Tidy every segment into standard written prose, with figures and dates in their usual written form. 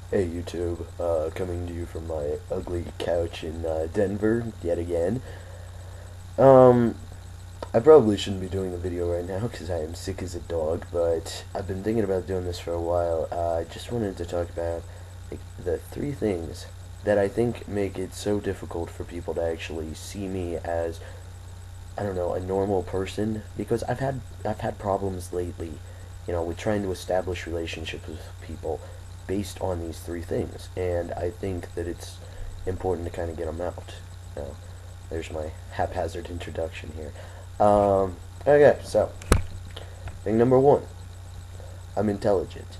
Hey YouTube, coming to you from my ugly couch in Denver yet again. Um, I probably shouldn't be doing a video right now because I am sick as a dog, but I've been thinking about doing this for a while. I just wanted to talk about the three things that I think make it so difficult for people to actually see me as, I don't know, a normal person, because I've had problems lately, with trying to establish relationships with people based on these three things, and I think that it's important to kind of get them out. Now, there's my haphazard introduction here. Okay, so thing number one, I'm intelligent.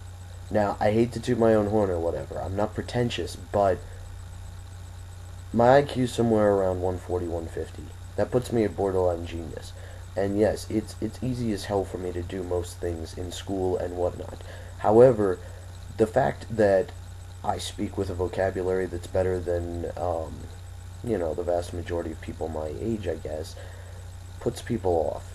Now, I hate to toot my own horn or whatever. I'm not pretentious, but my IQ is somewhere around 140, 150. That puts me at borderline genius. And yes, it's easy as hell for me to do most things in school and whatnot. However, the fact that I speak with a vocabulary that's better than, the vast majority of people my age, I guess, puts people off.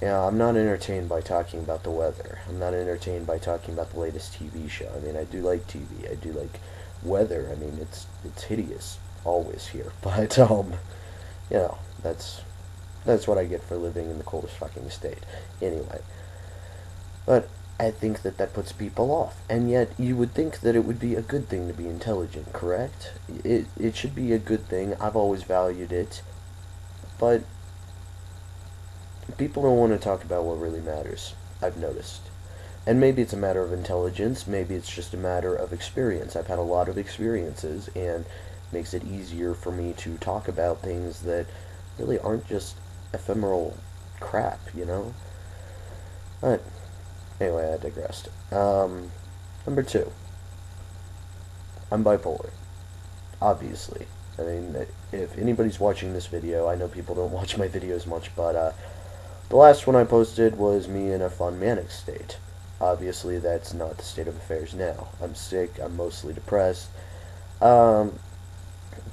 I'm not entertained by talking about the weather. I'm not entertained by talking about the latest TV show. I mean, I do like TV. I do like weather. I mean, it's hideous always here, but you know, that's what I get for living in the coldest fucking state. Anyway, but I think that that puts people off, and yet you would think that it would be a good thing to be intelligent, correct? It should be a good thing. I've always valued it, but people don't want to talk about what really matters, I've noticed. And maybe it's a matter of intelligence, maybe it's just a matter of experience. I've had a lot of experiences, and it makes it easier for me to talk about things that really aren't just ephemeral crap. But, anyway, I digressed. Number two, I'm bipolar, obviously. I mean, if anybody's watching this video, I know people don't watch my videos much, but, the last one I posted was me in a fun manic state. Obviously, that's not the state of affairs now. I'm sick, I'm mostly depressed. Um,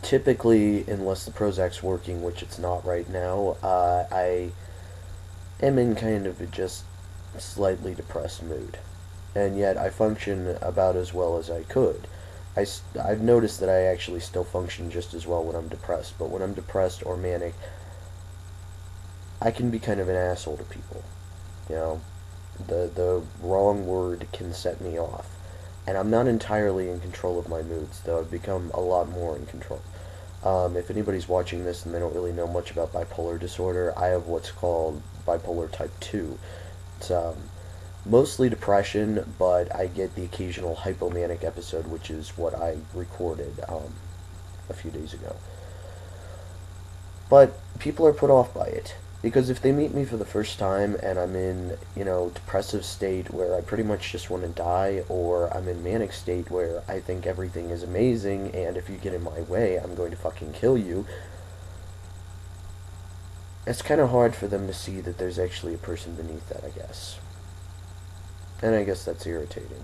Typically, unless the Prozac's working, which it's not right now, I am in kind of a just slightly depressed mood. And yet, I function about as well as I could. I've noticed that I actually still function just as well when I'm depressed, but when I'm depressed or manic, I can be kind of an asshole to people. You know, the wrong word can set me off. And I'm not entirely in control of my moods, though I've become a lot more in control. If anybody's watching this and they don't really know much about bipolar disorder, I have what's called bipolar type 2. It's mostly depression, but I get the occasional hypomanic episode, which is what I recorded a few days ago. But people are put off by it. Because if they meet me for the first time and I'm in, depressive state where I pretty much just want to die, or I'm in manic state where I think everything is amazing and if you get in my way, I'm going to fucking kill you, it's kind of hard for them to see that there's actually a person beneath that, I guess. And I guess that's irritating.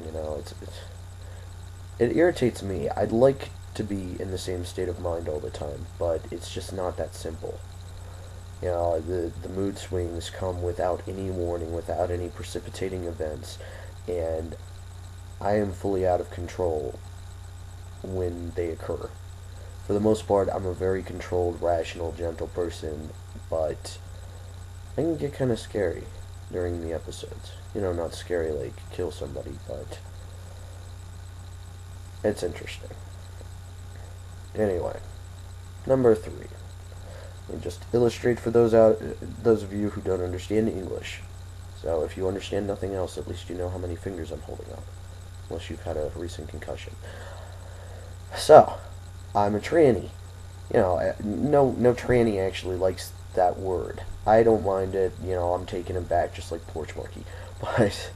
It irritates me. I'd like to be in the same state of mind all the time, but it's just not that simple. The mood swings come without any warning, without any precipitating events, and I am fully out of control when they occur. For the most part, I'm a very controlled, rational, gentle person, but I can get kind of scary during the episodes. Not scary like kill somebody, but it's interesting. Anyway, number three. And just illustrate for those of you who don't understand English. So if you understand nothing else, at least you know how many fingers I'm holding up, unless you've had a recent concussion. So, I'm a tranny. No tranny actually likes that word. I don't mind it. I'm taking him back just like Porch Monkey, but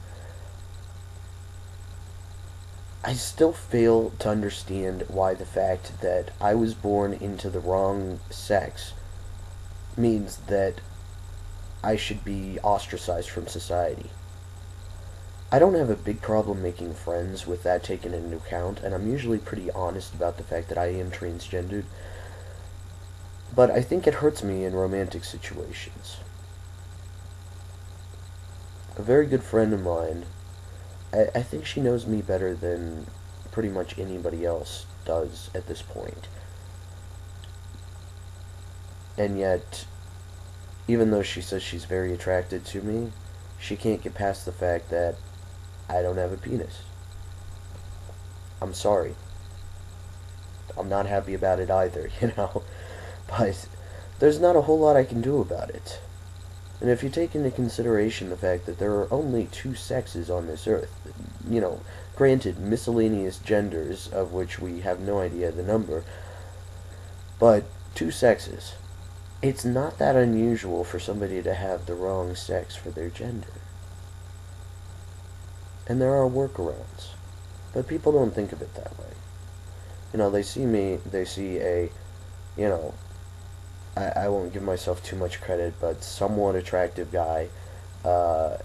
I still fail to understand why the fact that I was born into the wrong sex means that I should be ostracized from society. I don't have a big problem making friends with that taken into account, and I'm usually pretty honest about the fact that I am transgendered, but I think it hurts me in romantic situations. A very good friend of mine, I think she knows me better than pretty much anybody else does at this point. And yet, even though she says she's very attracted to me, she can't get past the fact that I don't have a penis. I'm sorry. I'm not happy about it either, you know? But there's not a whole lot I can do about it. And if you take into consideration the fact that there are only two sexes on this earth, you know, granted, miscellaneous genders, of which we have no idea the number, but two sexes, it's not that unusual for somebody to have the wrong sex for their gender. And there are workarounds. But people don't think of it that way. You know, they see me, they see a, you know, I won't give myself too much credit, but somewhat attractive guy, uh,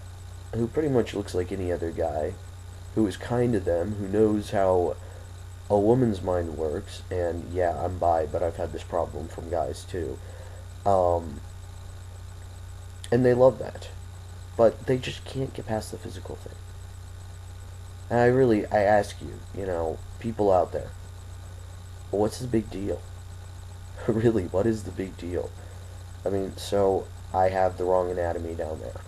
who pretty much looks like any other guy, who is kind to them, who knows how a woman's mind works, and yeah, I'm bi, but I've had this problem from guys too. Um, and they love that. But they just can't get past the physical thing. And I ask you, you know, people out there, what's the big deal? Really, what is the big deal? I mean, so I have the wrong anatomy down there.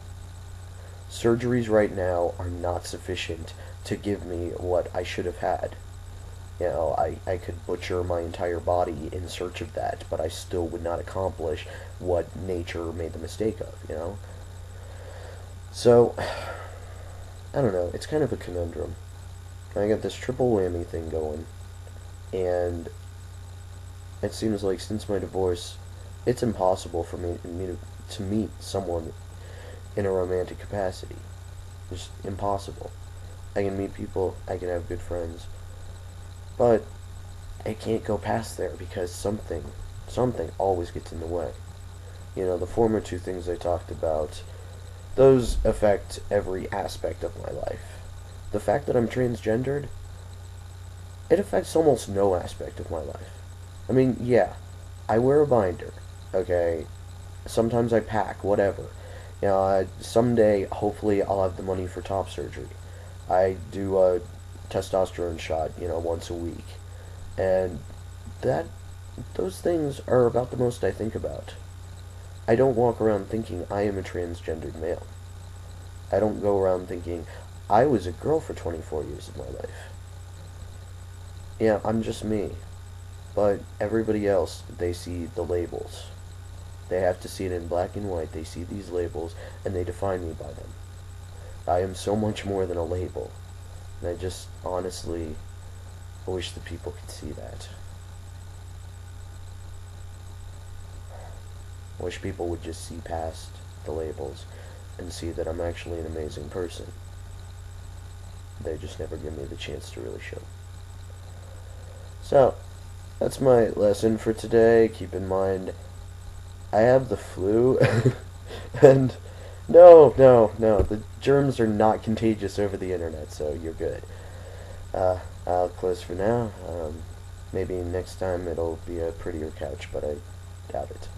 Surgeries right now are not sufficient to give me what I should have had. You know, I could butcher my entire body in search of that, but I still would not accomplish what nature made the mistake of, you know? So, I don't know, it's kind of a conundrum. I got this triple whammy thing going, and it seems like since my divorce, it's impossible for me to meet someone in a romantic capacity. It's impossible. I can meet people, I can have good friends, but it can't go past there because something always gets in the way. You know, the former two things I talked about, those affect every aspect of my life. The fact that I'm transgendered, it affects almost no aspect of my life. I mean, yeah, I wear a binder, okay? Sometimes I pack, whatever. You know, someday, hopefully, I'll have the money for top surgery. I do a testosterone shot, you know, once a week. And that, those things are about the most I think about. I don't walk around thinking I am a transgendered male. I don't go around thinking I was a girl for 24 years of my life. Yeah, I'm just me. But everybody else, they see the labels. They have to see it in black and white. They see these labels, and they define me by them. I am so much more than a label. And I just, honestly, wish the people could see that. I wish people would just see past the labels and see that I'm actually an amazing person. They just never give me the chance to really show. So, that's my lesson for today. Keep in mind, I have the flu, and no, the germs are not contagious over the internet, so you're good. I'll close for now. Maybe next time it'll be a prettier couch, but I doubt it.